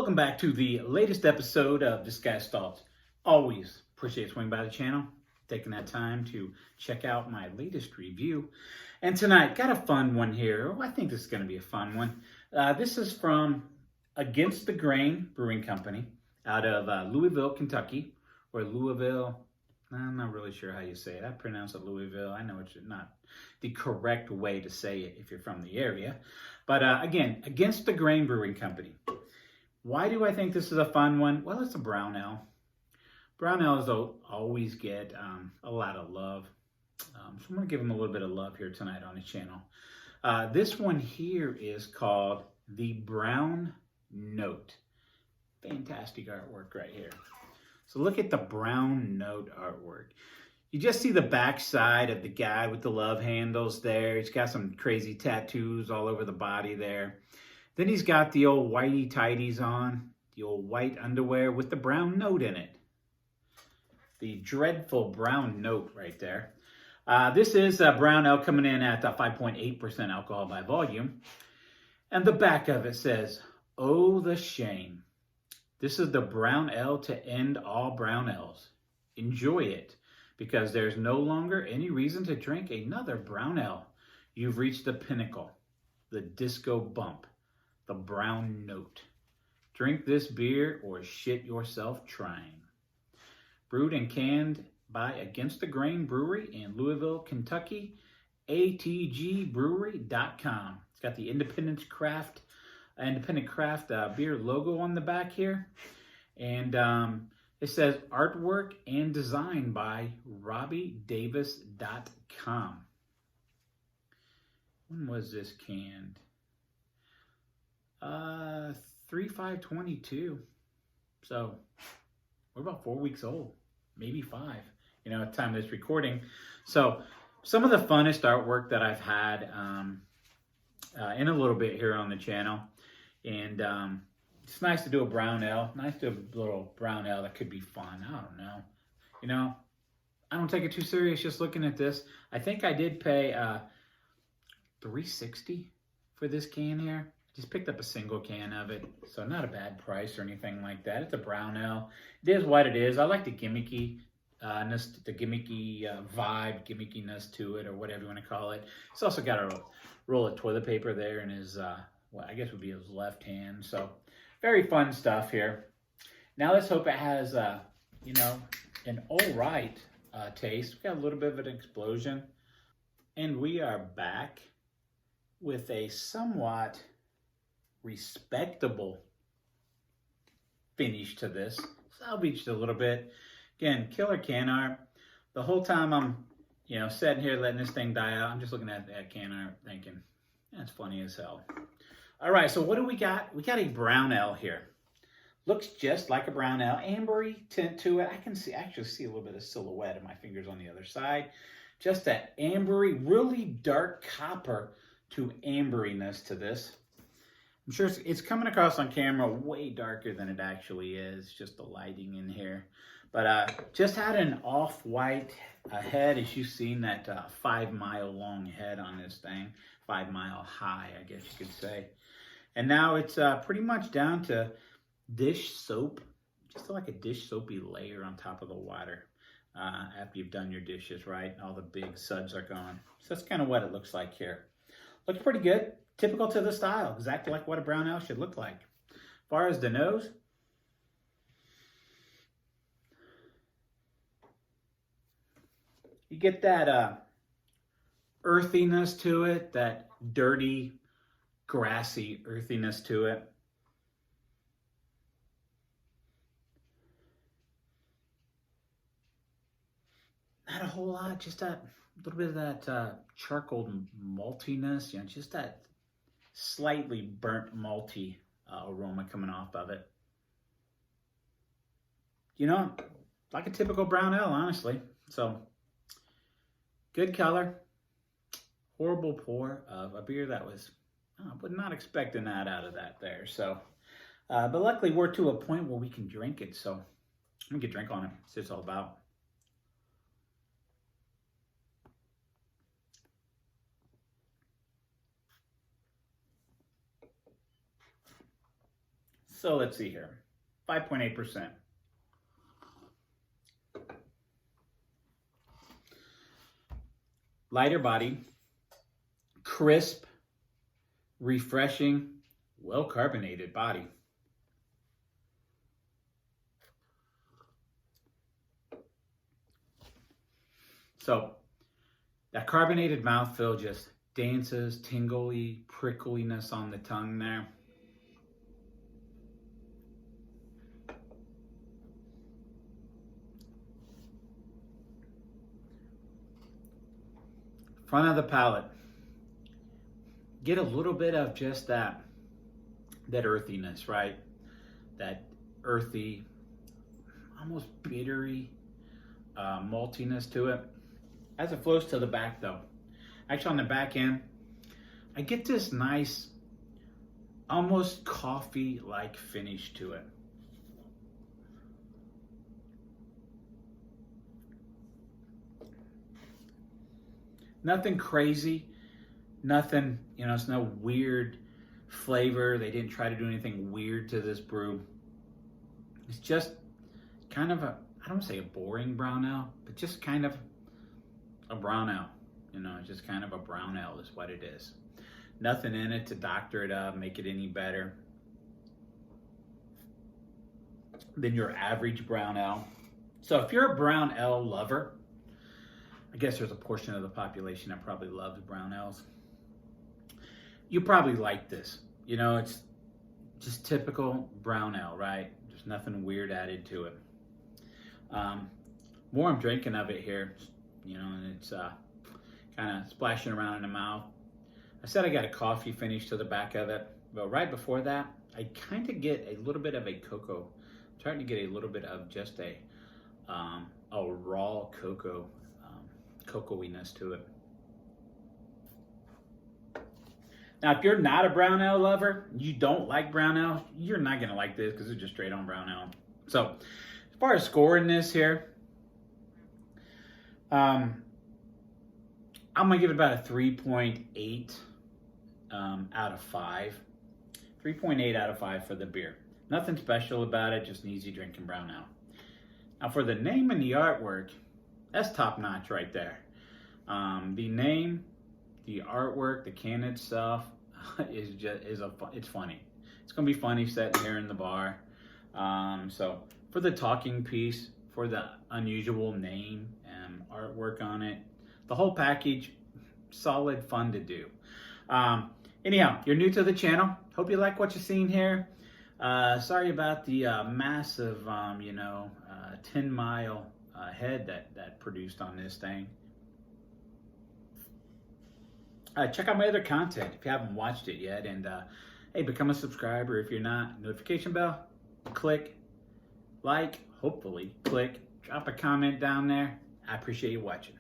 Welcome back to the latest episode of Disguised Thoughts. Always appreciate swinging by the channel, taking that time to check out my latest review. And tonight, got a fun one here. I think this is going to be a fun one. This is from Against the Grain Brewing Company out of Louisville, Kentucky, or Louisville. I'm not really sure how you say it. I pronounce it Louisville. I know it's not the correct way to say it if you're from the area. But again, Against the Grain Brewing Company. Why do I think this is a fun one? Well, it's a brown ale. Brown ales always get a lot of love. So I'm going to give them a little bit of love here tonight on the channel. This one here is called the Brown Note. Fantastic artwork right here. So look at the Brown Note artwork. You just see the back side of the guy with the love handles there. He's got some crazy tattoos all over the body there. Then he's got the old whitey tighties on, the old white underwear with the brown note in it. The dreadful brown note right there. This is a brown ale coming in at 5.8% alcohol by volume. And the back of it says, "Oh, the shame. This is the brown ale to end all brown ales. Enjoy it, because there's no longer any reason to drink another brown ale. You've reached the pinnacle, the disco bump, the brown note. Drink this beer or shit yourself trying." Brewed and canned by Against the Grain Brewery in Louisville, Kentucky, atgbrewery.com. It's got the independent craft beer logo on the back here. And it says artwork and design by robbiedavis.com. When was this canned? 3/5/22. So we're about 4 weeks old, maybe 5, at the time of this recording. So some of the funnest artwork that I've had in a little bit here on the channel. And it's nice to do a brown ale. Nice to do a little brown ale that could be fun. I don't know. I don't take it too serious just looking at this. I think I did pay $3.60 for this can here. Just picked up a single can of it, so not a bad price or anything like that. It's a brown ale. It is what it is. I like the gimmicky vibe, gimmickiness to it, or whatever you want to call it. It's also got a roll of toilet paper there in his, I guess would be his left hand. So very fun stuff here. Now let's hope it has, an all right taste. We got a little bit of an explosion, and we are back with a somewhat respectable finish to this. Salvaged a little bit. Again, killer can art. The whole time I'm, sitting here letting this thing die out, I'm just looking at that can art thinking, that's funny as hell. All right, so what do we got? We got a brown ale here. Looks just like a brown ale. Ambery tint to it. I can actually see a little bit of silhouette of my fingers on the other side. Just that ambery, really dark copper to amberiness to this. I'm sure it's coming across on camera way darker than it actually is, just the lighting in here. But just had an off-white head, as you've seen, that 5-mile long head on this thing. 5-mile high, I guess you could say. And now it's pretty much down to dish soap, just like a dish soapy layer on top of the water after you've done your dishes, right? All the big suds are gone. So that's kind of what it looks like here. Looks pretty good. Typical to the style, exactly like what a brown ale should look like. As far as the nose, you get that earthiness to it, that dirty, grassy earthiness to it. Not a whole lot, just a little bit of that charcoal maltiness, just that slightly burnt malty aroma coming off of it. Like a typical brown ale, honestly. So, good color. Horrible pour of a beer that was, I was not expecting that out of that there. So, but luckily we're to a point where we can drink it. So, I'm going to get a drink on it. That's what it's all about. So let's see here, 5.8%. Lighter body, crisp, refreshing, well-carbonated body. So that carbonated mouthfeel just dances, tingly, prickliness on the tongue there. Front of the palate. Get a little bit of just that earthiness, right? That earthy, almost bittery maltiness to it. As it flows to the back though, actually on the back end, I get this nice, almost coffee-like finish to it. Nothing crazy, nothing, it's no weird flavor. They didn't try to do anything weird to this brew. It's just kind of a, I don't want to say a boring brown ale, but just kind of a brown ale. It's just kind of a brown ale is what it is. Nothing in it to doctor it up, make it any better than your average brown ale. So if you're a brown ale lover, I guess there's a portion of the population that probably loves brown ales. You probably like this. It's just typical brown ale, right? There's nothing weird added to it. More I'm drinking of it here, and it's kind of splashing around in the mouth. I said I got a coffee finish to the back of it, but right before that, I kind of get a little bit of a cocoa. I'm starting to get a little bit of just a raw cocoa. Cocoa-iness to it. Now, if you're not a brown ale lover, you don't like brown ale, you're not going to like this because it's just straight on brown ale. So, as far as scoring this here, I'm going to give it about a 3.8 out of 5. 3.8 out of 5 for the beer. Nothing special about it, just an easy drinking brown ale. Now, for the name and the artwork, that's top notch right there. The name, the artwork, the can itself it's funny. It's gonna be funny sitting here in the bar. So for the talking piece, for the unusual name and artwork on it, the whole package, solid, fun to do. Anyhow, you're new to the channel. Hope you like what you're seeing here. Sorry about the massive, 10-mile head that produced on this thing. Check out my other content if you haven't watched it yet, and hey, become a subscriber if you're not. Notification bell, click, like, hopefully click, drop a comment down there. I appreciate you watching.